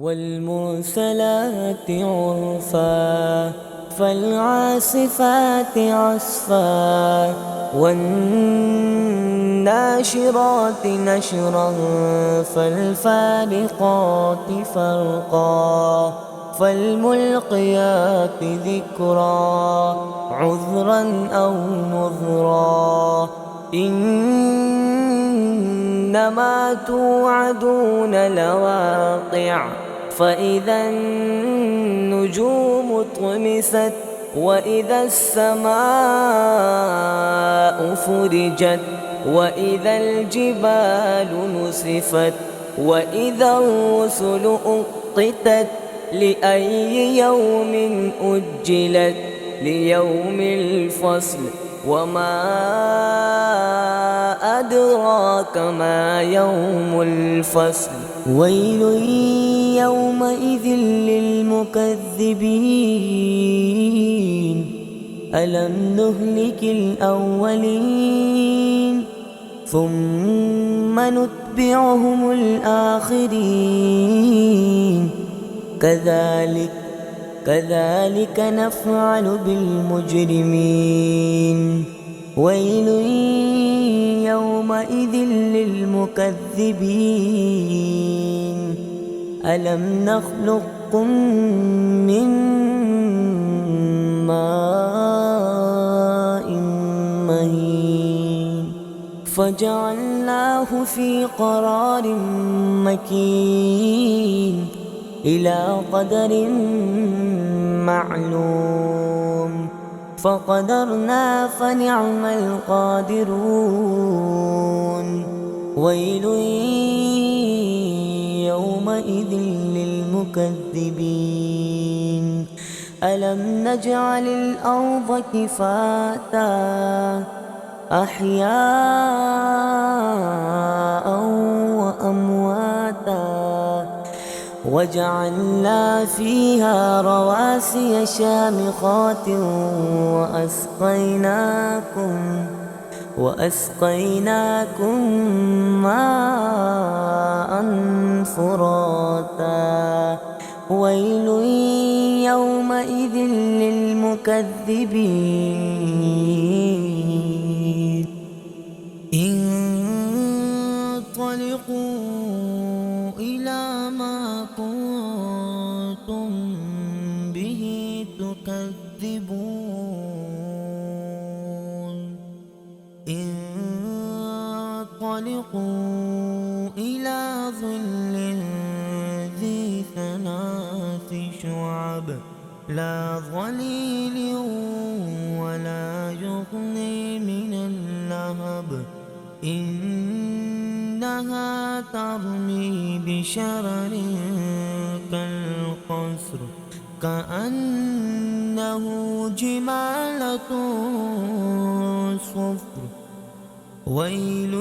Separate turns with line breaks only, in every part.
والمرسلات عرفا فالعاصفات عصفا والناشرات نشرا فالفارقات فرقا فالملقيات ذكرا عذرا أو نذرا إنما توعدون لواقع فإذا النجوم طمست وإذا السماء فرجت وإذا الجبال نسفت وإذا الرسل أقتت لأي يوم أجلت ليوم الفصل وما أدراك ما يوم الفصل ويل يومئذ للمكذبين ألم نهلك الأولين ثم نتبعهم الآخرين كذلك نفعل بالمجرمين ويل يومئذ للمكذبين ألم نخلقكم من ماء مهين فجعلناه في قرار مكين إلى قدر معلوم فقدرنا فنعم القادرون ويل يومئذ للمكذبين ألم نجعل الأرض كفاتا أحياء وأمواتا وجعلنا فيها رواسي شامخات وأسقيناكم ماء فراتا ويل يومئذ للمكذبين انطلقوا إلى ما كنتم به تكذبون انطلقوا إلى ظل ذي ثلاث شعب لا ظليل ولا يغني من اللهب إنها ترمي بشرر كالقصر كأنه جمالة صفر ويل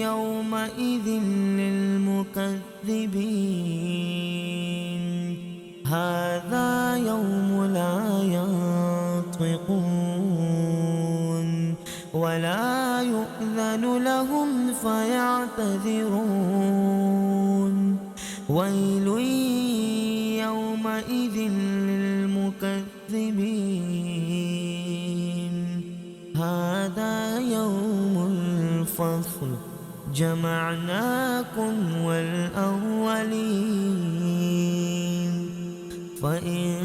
يومئذ للمكذبين هذا يوم لا ينطقون ولا يؤذن لهم فيعتذرون ويل يومئذ للمكذبين هذا يوم الفصل جمعناكم والأولين فإن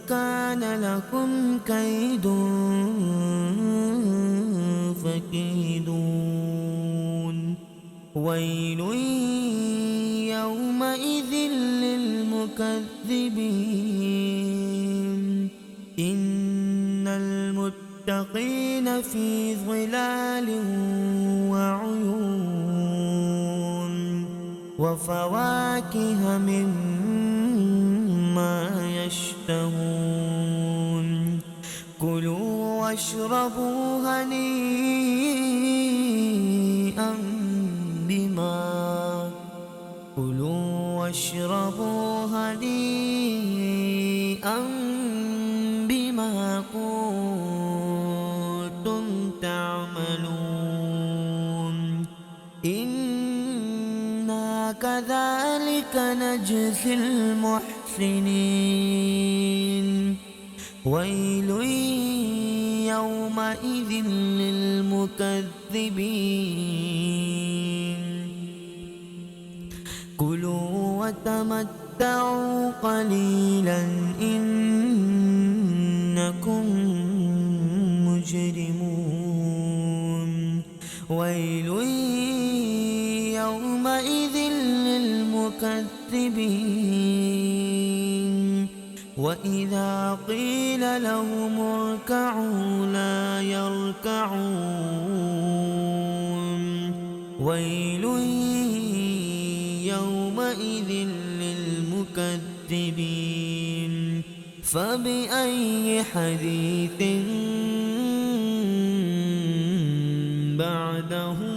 كان لكم كيد فكيدون ويل يومئذ للمكذبين إن المتقين في ظلال وعيون وفواكه مما يشتهون كلوا واشربوا هنيئا بما كنتم تعملون إنا كذلك كذلك نجزي المحسنين ويل يومئذ للمكذبين كلوا وتمتعوا قليلا إنكم مجرمون ويل يومئذ للمكذبين وإذا قيل لهم اركعوا لا يركعون ويل يومئذ للمكذبين فبأي حديث بعده